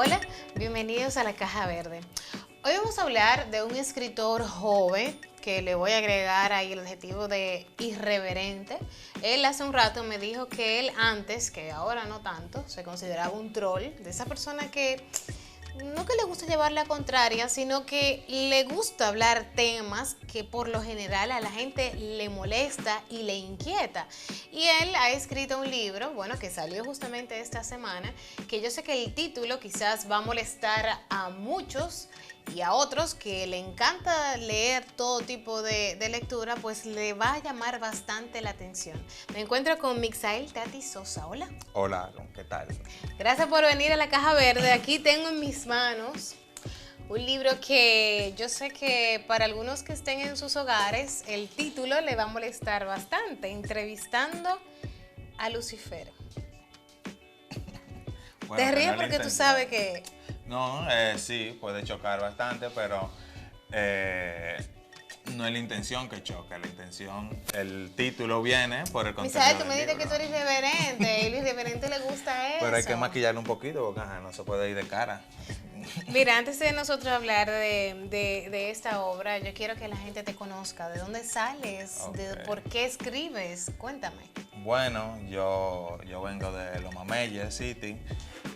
Hola, bienvenidos a La Caja Verde. Hoy vamos a hablar de un escritor joven que le voy a agregar ahí el adjetivo de irreverente. Él hace un rato me dijo que él antes, que ahora no tanto, se consideraba un troll, de esa persona que no que le gusta llevar la contraria, sino que le gusta hablar temas que por lo general a la gente le molesta y le inquieta. Y él ha escrito un libro, bueno, que salió justamente esta semana, que yo sé que el título quizás va a molestar a muchos y a otros que le encanta leer todo tipo de lectura, pues le va a llamar bastante la atención. Me encuentro con Mixael Tati Sosa. Hola. Hola, ¿qué tal? Gracias por venir a La Caja Verde. Aquí tengo en mis manos un libro que yo sé que para algunos que estén en sus hogares, el título le va a molestar bastante. Entrevistando a Lucifer. Bueno, Te que ríes no es la porque tú intención. sabes que... No, sí, puede chocar bastante, pero no es la intención que choque. La intención, el título viene por el Misael, contenido tú me del dices que libro. tú eres irreverente y al irreverente le gusta Pero hay que eso. maquillarlo un poquito porque no se puede ir de cara. Mira, antes de nosotros hablar de esta obra, yo quiero que la gente te conozca. ¿De dónde sales? ¿Por qué escribes? Cuéntame. Bueno, yo vengo de Loma Meye City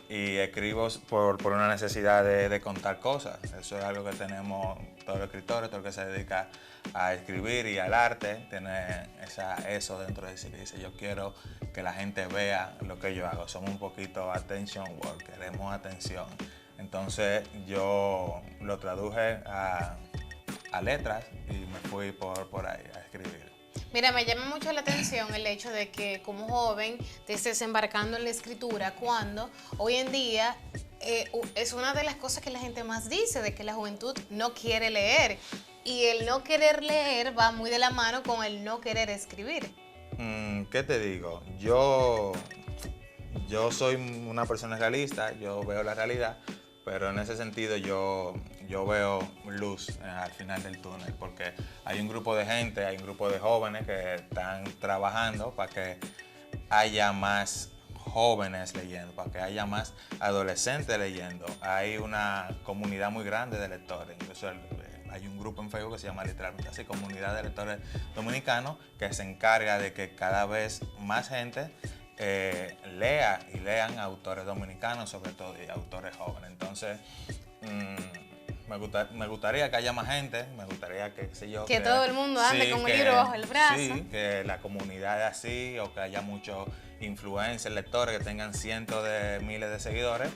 y escribo por una necesidad de contar cosas. Eso es algo que tenemos todos los escritores, todo el que se dedica a escribir y al arte, tiene eso dentro de sí que dice, yo quiero que la gente vea lo que yo hago. Somos un poquito attention work, queremos atención. Entonces yo lo traduje a letras y me fui por ahí a escribir. Mira, me llama mucho la atención el hecho de que como joven te estés embarcando en la escritura cuando hoy en día es una de las cosas que la gente más dice, de que la juventud no quiere leer. Y el no querer leer va muy de la mano con el no querer escribir. ¿Qué te digo? Yo soy una persona realista, yo veo la realidad, pero en ese sentido yo veo luz al final del túnel, porque hay un grupo de gente, hay un grupo de jóvenes que están trabajando para que haya más jóvenes leyendo, para que haya más adolescentes leyendo. Hay una comunidad muy grande de lectores, incluso hay un grupo en Facebook que se llama literalmente así, Comunidad de Lectores Dominicanos, que se encarga de que cada vez más gente lea y lean autores dominicanos, sobre todo, y autores jóvenes. Entonces, me gustaría que haya más gente, me gustaría que, sé yo, Que todo el mundo ande sí, con un libro bajo el brazo. Sí, que la comunidad así, o que haya muchos influencers, lectores que tengan cientos de miles de seguidores.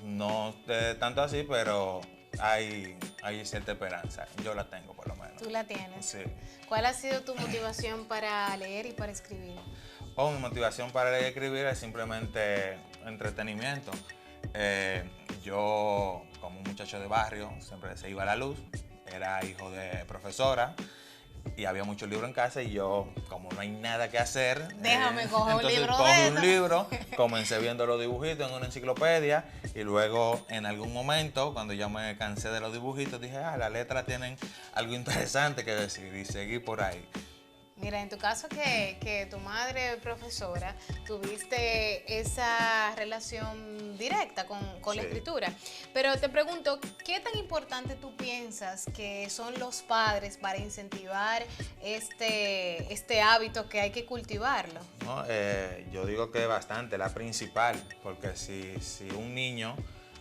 No tanto así, pero hay cierta esperanza. Yo la tengo, por lo menos. Tú la tienes. Sí. ¿Cuál ha sido tu motivación para leer y para escribir? Mi motivación para leer y escribir es simplemente entretenimiento. Yo, como un muchacho de barrio, siempre se iba a la luz, era hijo de profesora y había muchos libros en casa y yo, como no hay nada que hacer, Déjame coger un entonces libro cogí de un eso. libro, comencé viendo los dibujitos en una enciclopedia y luego en algún momento, cuando ya me cansé de los dibujitos, dije, las letras tienen algo interesante que decir y seguí por ahí. Mira, en tu caso que tu madre es profesora, tuviste esa relación directa con la Sí. escritura. Pero te pregunto, ¿qué tan importante tú piensas que son los padres para incentivar este hábito que hay que cultivarlo? ¿No? Yo digo que bastante, la principal, porque si un niño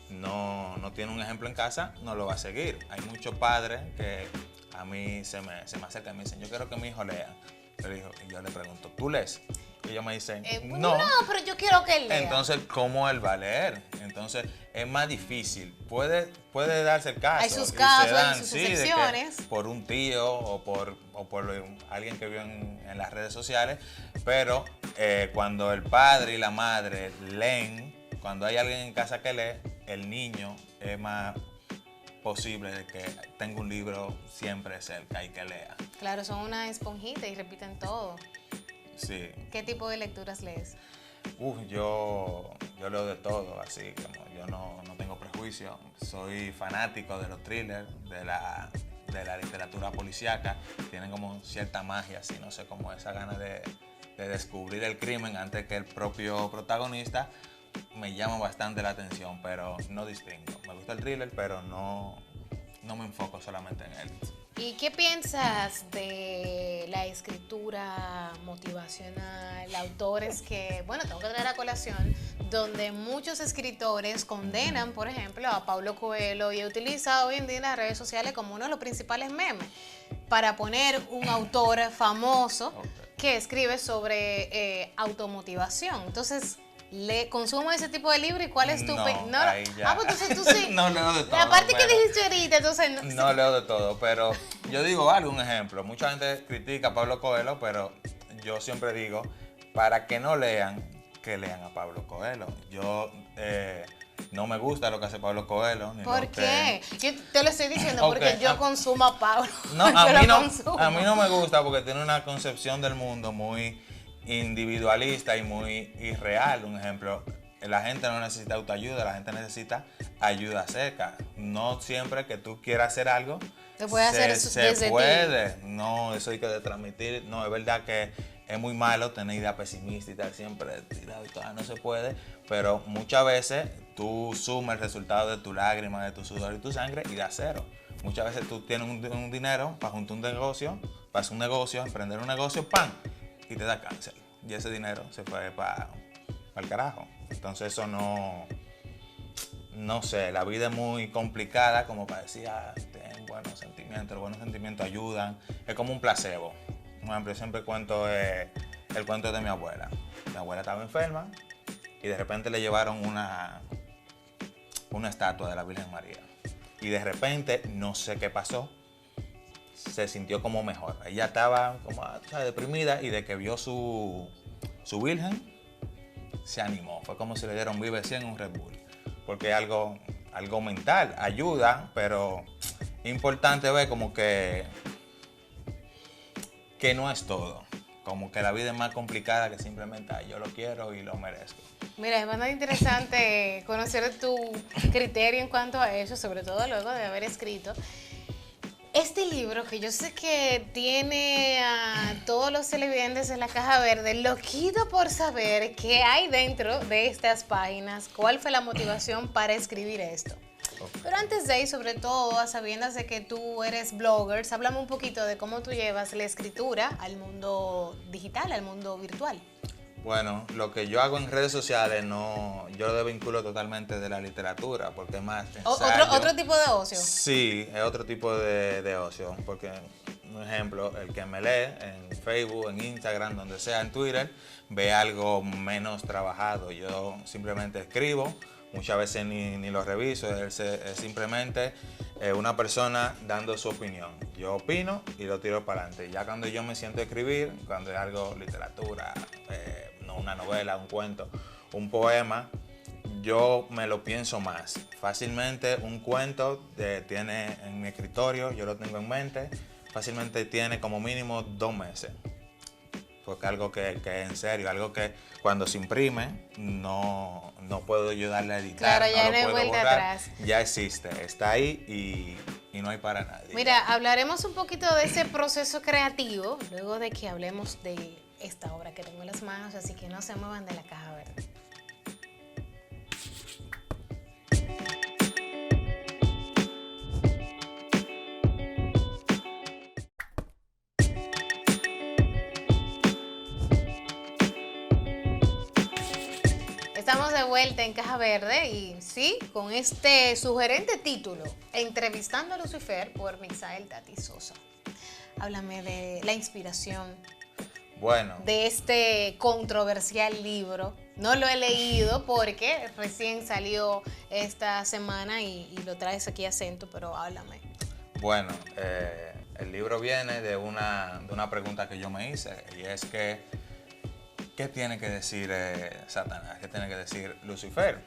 no tiene un ejemplo en casa, no lo va a seguir. Hay muchos padres que a mí se me acercan y me dicen, yo quiero que mi hijo lea. Y yo le pregunto, ¿tú lees? Y ellos me dicen, no. No, pero yo quiero que él lea. Entonces, ¿cómo él va a leer? Entonces, es más difícil. Puede darse el caso. Hay sus y casos, se dan, hay sus sí, de que excepciones. por un tío o por alguien que vio en las redes sociales, pero cuando el padre y la madre leen, cuando hay alguien en casa que lee, el niño es más posible de que tenga un libro siempre cerca y que lea. Claro, son una esponjita y repiten todo. Sí. ¿Qué tipo de lecturas lees? Yo leo de todo, así como yo no tengo prejuicio. Soy fanático de los thrillers, de la literatura policíaca. Tienen como cierta magia, así, no sé, como esa gana de descubrir el crimen antes que el propio protagonista. me llama bastante la atención, pero no distingo. Me gusta el thriller, pero no me enfoco solamente en él. ¿Y qué piensas de la escritura motivacional, autores que, bueno, tengo que traer a colación, donde muchos escritores condenan, por ejemplo, a Paulo Coelho y utiliza hoy en día las redes sociales como uno de los principales memes para poner un autor famoso que escribe sobre automotivación? Entonces, ¿consumo ese tipo de libro y cuál es tu No, ahí ya. pues entonces tú sí. No leo de todo. La parte que dijiste ahorita, entonces no leo de todo, pero yo digo algo, un ejemplo. Mucha gente critica a Pablo Coelho, pero yo siempre digo, para que no lean, que lean a Pablo Coelho. Yo no me gusta lo que hace Pablo Coelho. Ni ¿Por qué? Yo te lo estoy diciendo porque yo consumo a Pablo. No, a mí no me gusta porque tiene una concepción del mundo muy individualista y muy irreal. Un ejemplo, la gente no necesita autoayuda, la gente necesita ayuda seca. No siempre que tú quieras hacer algo se puede hacer se puede. No, eso hay que transmitir. No, es verdad que es muy malo tener ideas pesimistas y tal, siempre tirado y todo, no se puede, pero muchas veces tú sumas el resultado de tu lágrima, de tu sudor y tu sangre y da cero. Muchas veces tú tienes un dinero para juntar un negocio, para hacer un negocio, emprender un negocio, ¡pam! Y te da cáncer. Y ese dinero se fue para el carajo. Entonces eso no sé, la vida es muy complicada como para decir, ten buenos sentimientos, los buenos sentimientos ayudan. Es como un placebo. Por ejemplo, yo siempre cuento el cuento de mi abuela. Mi abuela estaba enferma y de repente le llevaron una estatua de la Virgen María. Y de repente, no sé qué pasó, se sintió como mejor. Ella estaba como deprimida y de que vio su Virgen, se animó. Fue como si le dieron Vive 100 un Red Bull. Porque es algo mental, ayuda, pero es importante ver como que no es todo. Como que la vida es más complicada que simplemente yo lo quiero y lo merezco. Mira, es bastante interesante conocer tu criterio en cuanto a eso, sobre todo luego de haber escrito este libro, que yo sé que tiene a todos los televidentes en la caja verde loquito por saber qué hay dentro de estas páginas, cuál fue la motivación para escribir esto. Pero antes de ir, sobre todo, a sabiendas de que tú eres blogger, háblame un poquito de cómo tú llevas la escritura al mundo digital, al mundo virtual. Bueno, lo que yo hago en redes sociales yo lo desvinculo totalmente de la literatura, porque es más ensayo. ¿Otro tipo de ocio? Sí, es otro tipo de ocio, porque, un ejemplo, el que me lee en Facebook, en Instagram, donde sea, en Twitter, ve algo menos trabajado. Yo simplemente escribo, muchas veces ni lo reviso, es simplemente una persona dando su opinión. Yo opino y lo tiro para adelante. Ya cuando yo me siento a escribir, cuando es algo literatura, una novela, un cuento, un poema, yo me lo pienso más. Fácilmente un cuento tiene en mi escritorio, yo lo tengo en mente, fácilmente tiene como mínimo 2 meses. Porque algo que es en serio, algo que cuando se imprime no puedo yo darle a editar. Claro, ya no no hay vuelta atrás. Ya existe, está ahí y no hay para nadie. Mira, hablaremos un poquito de ese proceso creativo luego de que hablemos de esta obra que tengo en las manos, así que no se muevan de la caja verde. Estamos de vuelta en Caja Verde y sí, con este sugerente título, Entrevistando a Lucifer por Misael Tati Sosa. Háblame de la inspiración de este controversial libro. No lo he leído porque recién salió esta semana y lo traes aquí a acento, pero háblame. Bueno, el libro viene de una pregunta que yo me hice y es que ¿qué tiene que decir Satanás? ¿Qué tiene que decir Lucifer?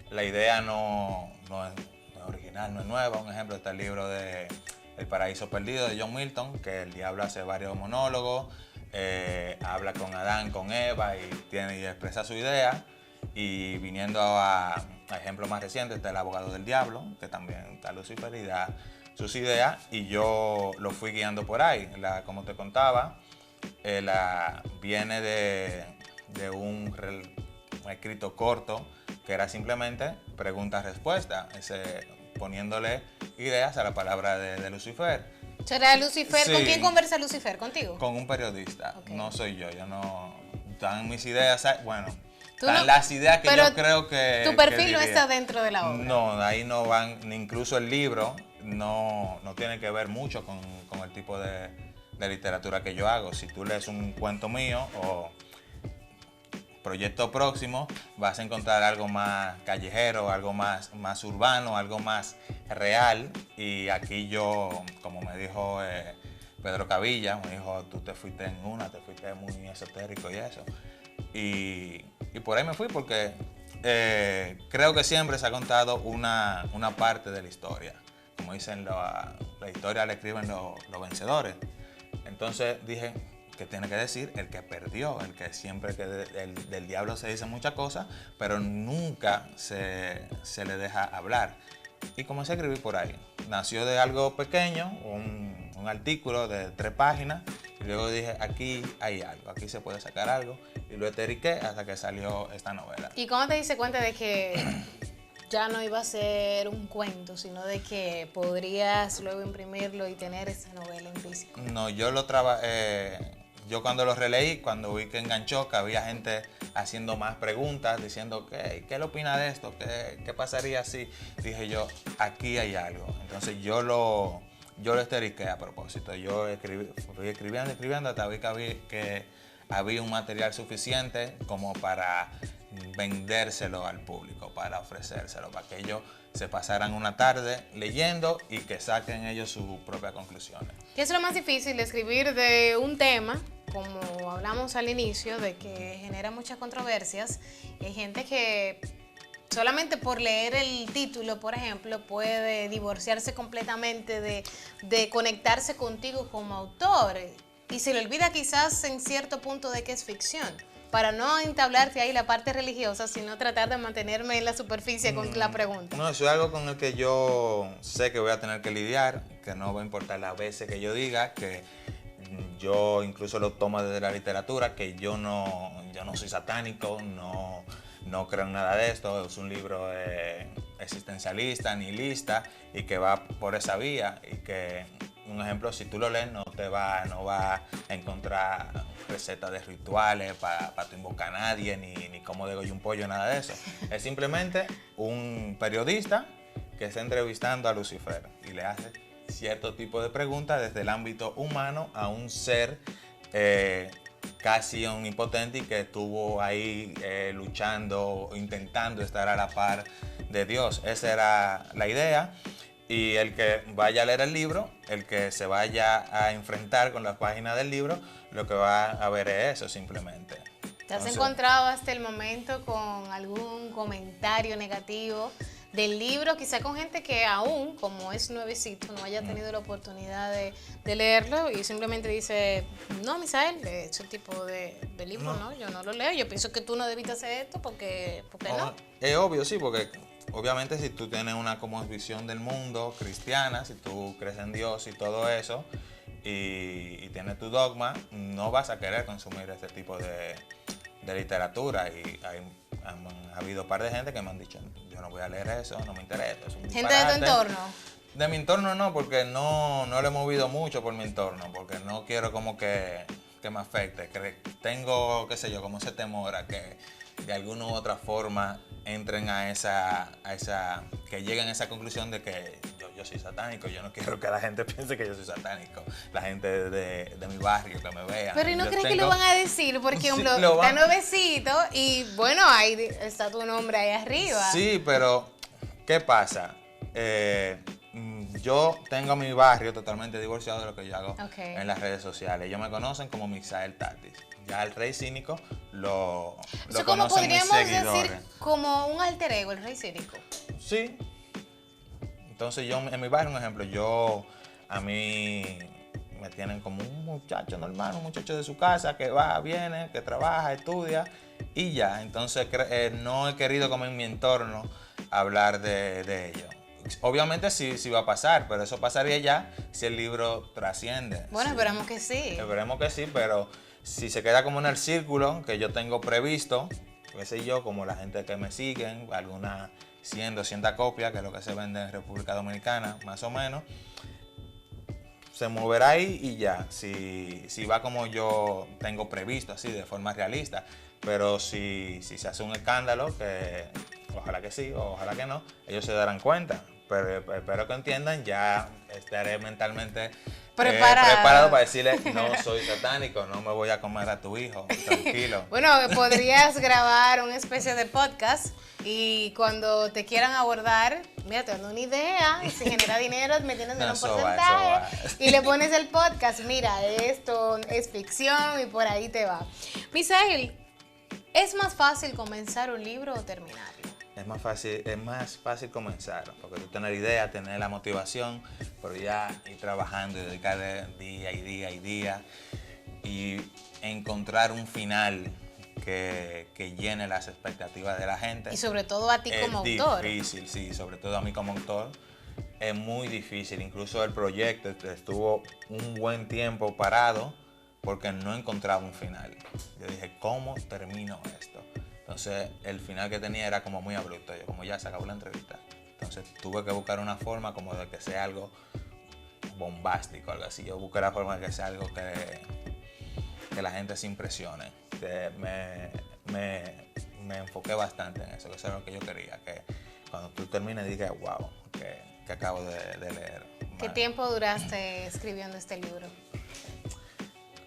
La idea no es original, no es nueva. Un ejemplo está el libro de El Paraíso Perdido de John Milton, que el diablo hace varios monólogos, habla con Adán, con Eva y expresa su idea. Y viniendo a ejemplos más recientes está El Abogado del Diablo, que también está Lucifer y da sus ideas. Y yo lo fui guiando por ahí, como te contaba. Viene de un escrito corto, que era simplemente pregunta-respuesta, poniéndole ideas a la palabra de Lucifer. ¿Será Lucifer? Sí. ¿Con quién conversa Lucifer? ¿Contigo? Con un periodista, Okay. no soy yo no... Están mis ideas, bueno, están no, las ideas que yo creo que... Tu perfil que no está dentro de la obra. No, ahí no van, ni incluso el libro no tiene que ver mucho con el tipo de literatura que yo hago. Si tú lees un cuento mío o proyecto próximo, vas a encontrar algo más callejero, algo más urbano, algo más real. Y aquí yo, como me dijo Pedro Cavilla, me dijo, tú te fuiste te fuiste muy esotérico y eso. Y por ahí me fui porque creo que siempre se ha contado una parte de la historia. Como dicen, la historia la escriben los vencedores. Entonces dije, ¿qué tiene que decir el que perdió? El que siempre que del diablo se dice muchas cosas, pero nunca se le deja hablar. Y comencé a escribir por ahí. Nació de algo pequeño, un artículo de 3 páginas, y luego dije, aquí hay algo, aquí se puede sacar algo, y lo eteriqué hasta que salió esta novela. ¿Y cómo te diste cuenta de que ya no iba a ser un cuento, sino de que podrías luego imprimirlo y tener esa novela en físico? No, yo cuando lo releí, cuando vi que enganchó, que había gente haciendo más preguntas, diciendo, ¿qué le opina de esto? ¿Qué pasaría si? Dije yo, aquí hay algo. Entonces yo lo esteriqué a propósito. Yo fui escribiendo hasta que había un material suficiente como para vendérselo al público, para ofrecérselo, para que ellos se pasaran una tarde leyendo y que saquen ellos sus propias conclusiones. ¿Qué es lo más difícil de escribir de un tema, como hablamos al inicio, de que genera muchas controversias? Hay gente que solamente por leer el título, por ejemplo, puede divorciarse completamente de conectarse contigo como autor y se le olvida quizás en cierto punto de que es ficción. Para no entablarte ahí la parte religiosa, sino tratar de mantenerme en la superficie con la pregunta. No, eso es algo con el que yo sé que voy a tener que lidiar, que no va a importar las veces que yo diga, que yo incluso lo tomo desde la literatura, que yo no soy satánico, no creo en nada de esto, es un libro existencialista, nihilista, y que va por esa vía, y que, un ejemplo, si tú lo lees no va a encontrar recetas de rituales para tu invocar a nadie, ni cómo degollar un pollo, nada de eso. Es simplemente un periodista que está entrevistando a Lucifer y le hace cierto tipo de preguntas desde el ámbito humano a un ser casi omnipotente y que estuvo ahí luchando, intentando estar a la par de Dios. Esa era la idea. Y el que vaya a leer el libro, el que se vaya a enfrentar con las páginas del libro, lo que va a ver es eso simplemente. ¿Te has encontrado hasta el momento con algún comentario negativo del libro? Quizá con gente que aún, como es nuevecito, no haya tenido la oportunidad de leerlo y simplemente dice, no, Misael, ese tipo de libro no, yo no lo leo. Yo pienso que tú no debiste hacer esto porque no. Es obvio, sí, porque obviamente si tú tienes una como visión del mundo cristiana, si tú crees en Dios y todo eso, y tienes tu dogma, no vas a querer consumir este tipo de literatura. Y ha habido un par de gente que me han dicho, yo no voy a leer eso, no me interesa. Es un ¿Gente de tu entorno? De mi entorno no, porque no lo he movido mucho por mi entorno, porque no quiero como que me afecte. Tengo, qué sé yo, como ese temor a que de alguna u otra forma entren que lleguen a esa conclusión de que yo soy satánico. Yo no quiero que la gente piense que yo soy satánico. La gente de mi barrio que me vea. Pero ¿y no crees que lo van a decir? Porque, Sí, está nuevecito y bueno, ahí está tu nombre ahí arriba. Sí, pero ¿qué pasa? Yo tengo mi barrio totalmente divorciado de lo que yo hago en las redes sociales. Ellos me conocen como Misael Tatis. Ya el Rey Cínico lo conocen mis seguidores. Podríamos decir como un alter ego, el Rey Cínico. Sí. Entonces yo, en mi barrio, un ejemplo, a mí me tienen como un muchacho normal, un muchacho de su casa que va, viene, que trabaja, estudia y ya. Entonces no he querido como en mi entorno hablar de ello. Obviamente sí va a pasar, pero eso pasaría ya si el libro trasciende. Bueno, esperamos que sí. Esperemos que sí, pero si se queda como en el círculo que yo tengo previsto, qué sé yo, como la gente que me siguen, algunas 100, 200 copias, que es lo que se vende en República Dominicana, más o menos. Se moverá ahí y ya, si va como yo tengo previsto, así, de forma realista. Pero si se hace un escándalo, que ojalá que sí, o ojalá que no, ellos se darán cuenta. Pero espero que entiendan, ya estaré mentalmente preparado para decirle, no soy satánico, no me voy a comer a tu hijo, tranquilo. Bueno, podrías grabar una especie de podcast y cuando te quieran abordar, mira, te dando una idea y si genera dinero, metiéndose en un porcentaje y le pones el podcast, mira, esto es ficción y por ahí te va. Misael, ¿es más fácil comenzar un libro o terminarlo? Es más fácil comenzar, porque tú tener idea, tener la motivación, pero ya ir trabajando y dedicarle día y día y día y encontrar un final que llene las expectativas de la gente. Y sobre todo a ti como autor. Es difícil, sí, sobre todo a mí como autor. Es muy difícil, incluso el proyecto estuvo un buen tiempo parado porque no encontraba un final. Yo dije, ¿cómo termino esto? Entonces, el final que tenía era como muy abrupto. Yo, como ya se acabó la entrevista. Entonces, tuve que buscar una forma como de que sea algo bombástico, algo así. Yo busqué la forma de que sea algo que la gente se impresione. Me enfoqué bastante en eso, que eso era lo que yo quería. Que cuando tú termines digas, wow, que acabo de leer. ¿Qué tiempo duraste escribiendo este libro?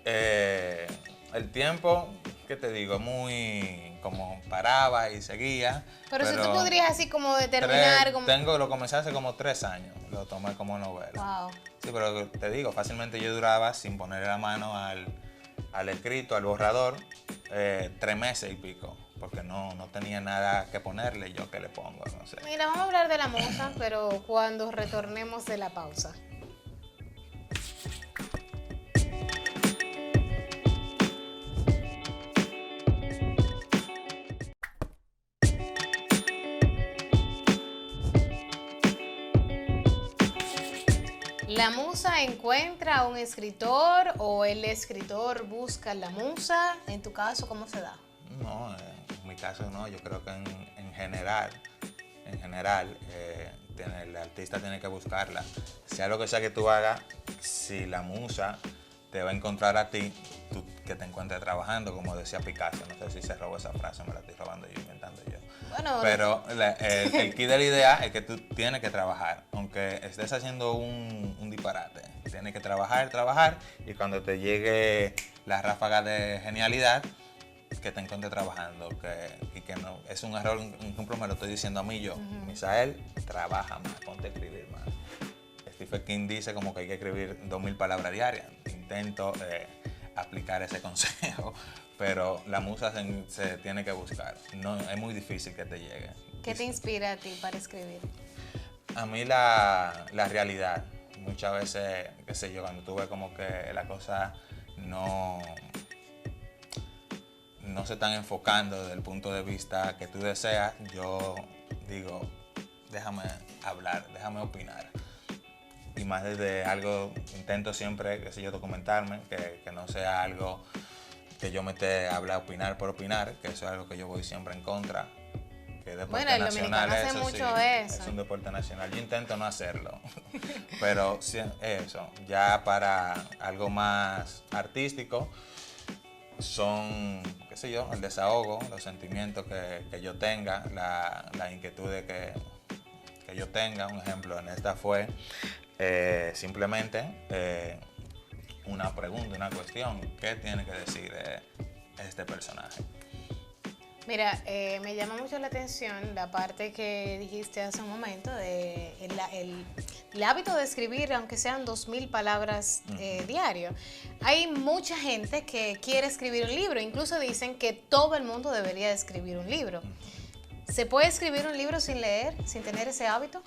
El tiempo, ¿qué te digo? Muy como paraba y seguía. Pero si tú podrías así como determinar... Lo comencé hace como 3 años, lo tomé como novela. Wow. Sí, pero te digo, fácilmente yo duraba sin ponerle la mano al escrito, al borrador, 3 meses y pico, porque no tenía nada que ponerle, yo que le pongo, no sé. Mira, vamos a hablar de la musa, pero cuando retornemos de la pausa. ¿La musa encuentra a un escritor o el escritor busca la musa? En tu caso, ¿cómo se da? No, en mi caso no, yo creo que en general, el artista tiene que buscarla. Sea lo que sea que tú hagas, si la musa te va a encontrar a ti, tú que te encuentres trabajando, como decía Picasso, no sé si se robó esa frase, me la estoy robando yo, inventando yo. Bueno, pero el key de la idea es que tú tienes que trabajar, aunque estés haciendo un disparate. Tienes que trabajar y cuando te llegue la ráfaga de genialidad, que te encuentres trabajando, y que no es un error. Un ejemplo me lo estoy diciendo a mí yo. Misael, trabaja más, ponte a escribir más. Stephen King dice como que hay que escribir 2000 palabras diarias. Intento aplicar ese consejo, pero la musa se tiene que buscar. No, es muy difícil que te llegue. ¿Qué te inspira a ti para escribir? A mí la realidad. Muchas veces, qué sé yo, cuando tú ves como que la cosa no se están enfocando desde el punto de vista que tú deseas, yo digo, déjame hablar, déjame opinar. Y más desde algo, intento siempre, qué sé yo, documentarme, que no sea algo que yo me esté a hablar, opinar por opinar, que eso es algo que yo voy siempre en contra. Que deporte bueno, el nacional, dominicano hace mucho eso. Es un deporte nacional. Yo intento no hacerlo, pero sí, eso, ya para algo más artístico, son, qué sé yo, el desahogo, los sentimientos que yo tenga, la inquietud que yo tenga. Un ejemplo en esta fue simplemente una pregunta, una cuestión. ¿Qué tiene que decir este personaje? Mira, me llama mucho la atención la parte que dijiste hace un momento de el hábito de escribir, aunque sean 2000 palabras diario. Hay mucha gente que quiere escribir un libro, incluso dicen que todo el mundo debería de escribir un libro. ¿Se puede escribir un libro sin leer, sin tener ese hábito?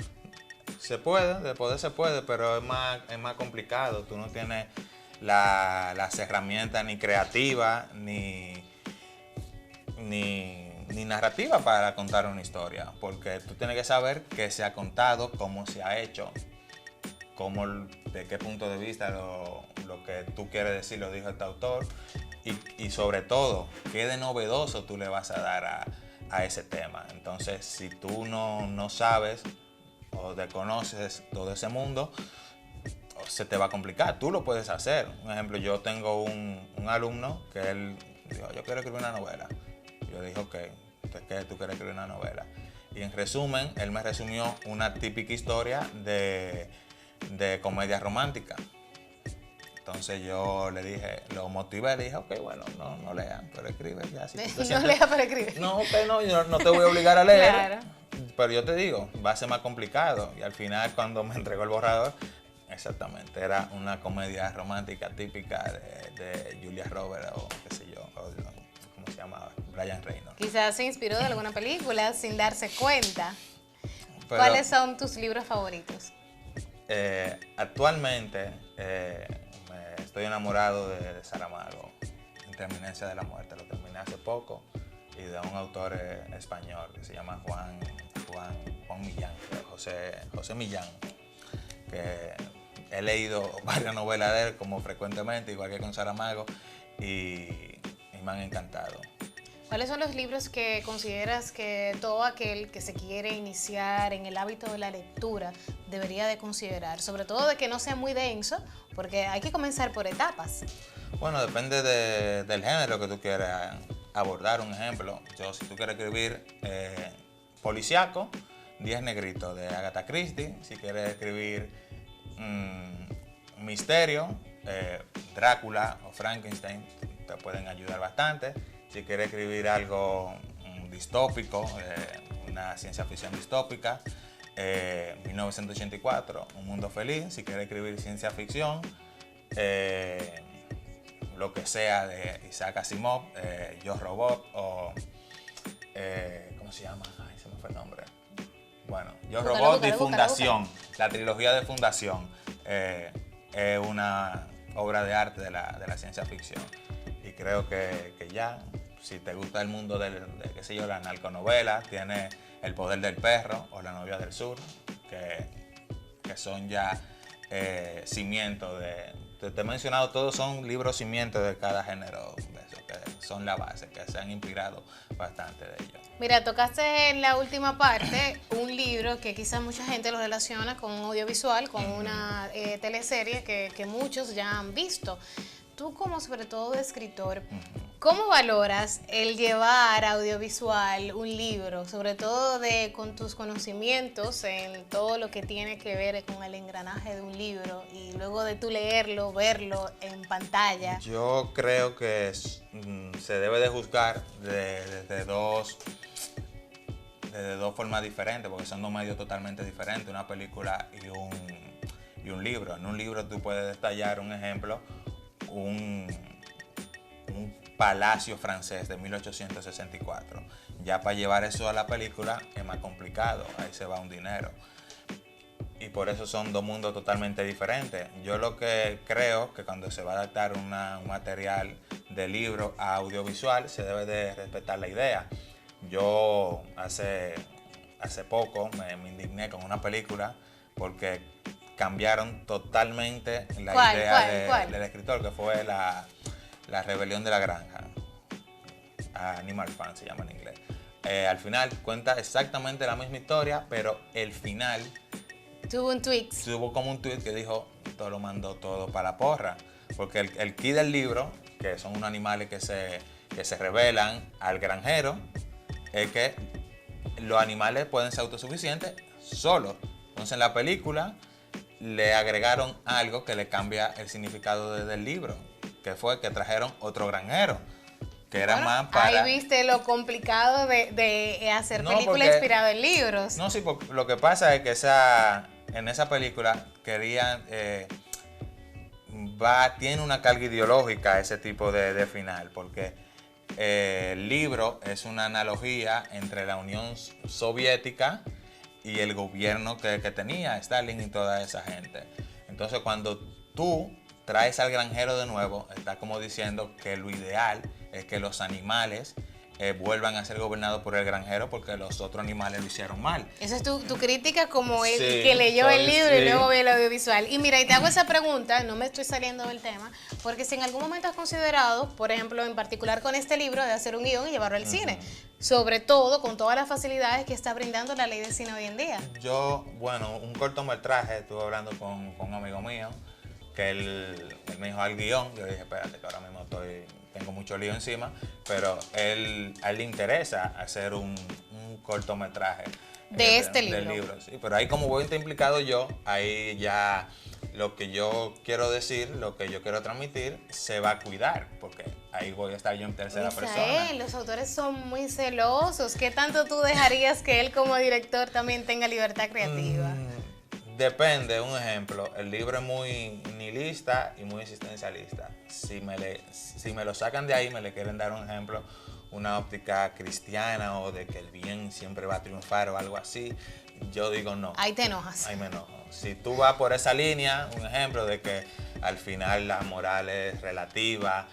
Se puede, de poder se puede, pero es más complicado. Tú no tienes las herramientas ni creativas ni narrativa para contar una historia, porque tú tienes que saber qué se ha contado, cómo se ha hecho, de qué punto de vista lo que tú quieres decir lo dijo este autor, y sobre todo, qué de novedoso tú le vas a dar a ese tema. Entonces, si tú no sabes o desconoces todo ese mundo, se te va a complicar. Tú lo puedes hacer. Un ejemplo, yo tengo un alumno que él dijo, yo quiero escribir una novela. Yo dije, ok, ¿qué tú quieres escribir una novela? Y en resumen, él me resumió una típica historia de comedia romántica. Entonces yo le dije, lo motivé, le dije, ok, bueno, no lean, pero escribe ya. Si no leas, pero escribe. No, ok, no, yo no te voy a obligar a leer. Claro. Pero yo te digo, va a ser más complicado. Y al final, cuando me entregó el borrador, exactamente, era una comedia romántica típica de Julia Roberts o qué sé yo, ¿cómo se llamaba? Ryan Reynolds. Quizás se inspiró de alguna película sin darse cuenta. Pero, ¿cuáles son tus libros favoritos? Actualmente estoy enamorado de Saramago, Interminencia de la Muerte. Lo terminé hace poco y de un autor español que se llama Juan Millán, José Millán, que he leído varias novelas de él como frecuentemente, igual que con Saramago, y me han encantado. ¿Cuáles son los libros que consideras que todo aquel que se quiere iniciar en el hábito de la lectura debería de considerar? Sobre todo de que no sea muy denso, porque hay que comenzar por etapas. Bueno, depende del género que tú quieras abordar. Un ejemplo, si tú quieres escribir policíaco, 10 negritos de Agatha Christie. Si quieres escribir misterio, Drácula o Frankenstein te pueden ayudar bastante. Si quieres escribir algo distópico, una ciencia ficción distópica, 1984, Un Mundo Feliz. Si quieres escribir ciencia ficción, lo que sea de Isaac Asimov, Yo Robot o ¿cómo se llama? Ay, se me fue el nombre. Bueno, Yo Robot y Fundación. La trilogía de Fundación es una obra de arte de la ciencia ficción. Y creo que ya, si te gusta el mundo de qué sé yo, la narconovela, tiene El Poder del Perro o La Novia del Sur, que son ya cimientos te he mencionado, todos son libros cimientos de cada género de eso, que son la base, que se han inspirado bastante de ellos. Mira, tocaste en la última parte un libro que quizás mucha gente lo relaciona con un audiovisual, con una teleserie que muchos ya han visto. Tú como sobre todo escritor, ¿cómo valoras el llevar audiovisual un libro, sobre todo con tus conocimientos en todo lo que tiene que ver con el engranaje de un libro y luego de tú leerlo, verlo en pantalla? Yo creo que se debe de juzgar desde dos formas diferentes, porque son dos medios totalmente diferentes, una película y un libro. En un libro tú puedes detallar, un ejemplo, un palacio francés de 1864. Ya para llevar eso a la película es más complicado, ahí se va un dinero. Y por eso son dos mundos totalmente diferentes. Yo lo que creo que cuando se va a adaptar un material de libro a audiovisual, se debe de respetar la idea. Yo hace poco me indigné con una película porque cambiaron totalmente la idea del escritor, que fue la rebelión de la granja. Animal Farm se llama en inglés. Al final cuenta exactamente la misma historia, pero el final Tuvo un tweet. Tuvo como un tweet que dijo, todo lo mandó todo para la porra. Porque el key del libro, que son unos animales que se rebelan al granjero, es que los animales pueden ser autosuficientes solos. Entonces en la película le agregaron algo que le cambia el significado del libro, que fue que trajeron otro granjero, que era más para... Ahí viste lo complicado de hacer películas inspiradas en libros. No, sí, porque lo que pasa es que en esa película querían... tiene una carga ideológica ese tipo de final, porque el libro es una analogía entre la Unión Soviética y el gobierno que tenía Stalin y toda esa gente. Entonces cuando tú traes al granjero de nuevo, está como diciendo que lo ideal es que los animales vuelvan a ser gobernados por el granjero porque los otros animales lo hicieron mal. Esa es tu crítica como el Sí, que leyó el libro y sí. luego ve el audiovisual. Y mira, y te hago esa pregunta, no me estoy saliendo del tema, porque si en algún momento has considerado, por ejemplo, en particular con este libro, de hacer un guión y llevarlo al cine, sobre todo con todas las facilidades que está brindando la ley de cine hoy en día. Yo, bueno, un cortometraje, estuve hablando con un amigo mío, que él me dijo al guión, yo dije, espérate, que ahora mismo tengo mucho lío encima, pero a él le interesa hacer un cortometraje. De este libro. Del libro, sí, pero ahí como voy a estar implicado yo, ahí ya lo que yo quiero decir, lo que yo quiero transmitir, se va a cuidar, porque ahí voy a estar yo en tercera persona. Los autores son muy celosos. ¿Qué tanto tú dejarías que él como director también tenga libertad creativa? Depende, un ejemplo, el libro es muy nihilista y muy existencialista. Si me lo sacan de ahí, me le quieren dar un ejemplo, una óptica cristiana o de que el bien siempre va a triunfar o algo así, yo digo no. Ahí te enojas. Ahí me enojo. Si tú vas por esa línea, un ejemplo de que al final la moral es relativa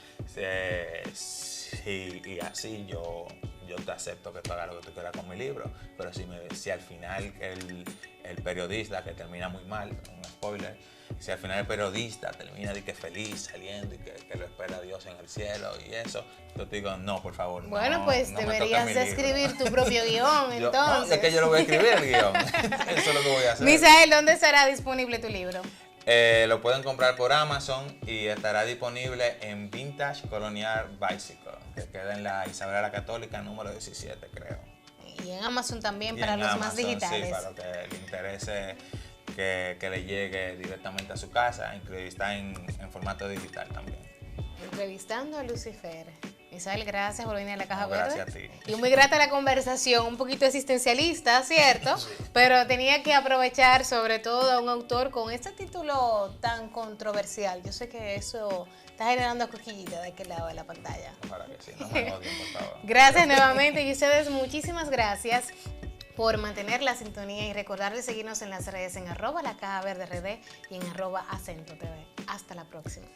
y así yo te acepto que tú hagas lo que tú quieras con mi libro, pero si al final el periodista, que termina muy mal, un spoiler, si al final el periodista termina de que feliz saliendo y que lo espera Dios en el cielo y eso, yo te digo, no, por favor, bueno, no, pues no me deberías toques de mi libro. escribir tu propio guión, No, entonces. es que yo lo voy a escribir el guión, eso es lo que voy a hacer. Misael, ¿dónde estará disponible tu libro? Lo pueden comprar por Amazon y estará disponible en Vintage Colonial Bicycle, que queda en la Isabela la Católica, número 17, creo. Y en Amazon también Y para en los Amazon, más digitales. Sí, para los que le interese que le llegue directamente a su casa, incluso está en formato digital también. Entrevistando a Lucifer. Misael, gracias por venir a la Caja Verde. Gracias a ti. Y muy grata la conversación, un poquito existencialista, ¿cierto? Sí. Pero tenía que aprovechar sobre todo a un autor con este título tan controversial. Yo sé que eso está generando cosquillitas de aquel lado de la pantalla. Ojalá que sí, no me odien, por favor. Gracias nuevamente y ustedes muchísimas gracias por mantener la sintonía y recordarles seguirnos en las redes en @lacajaverderd y en @acentotv. Hasta la próxima.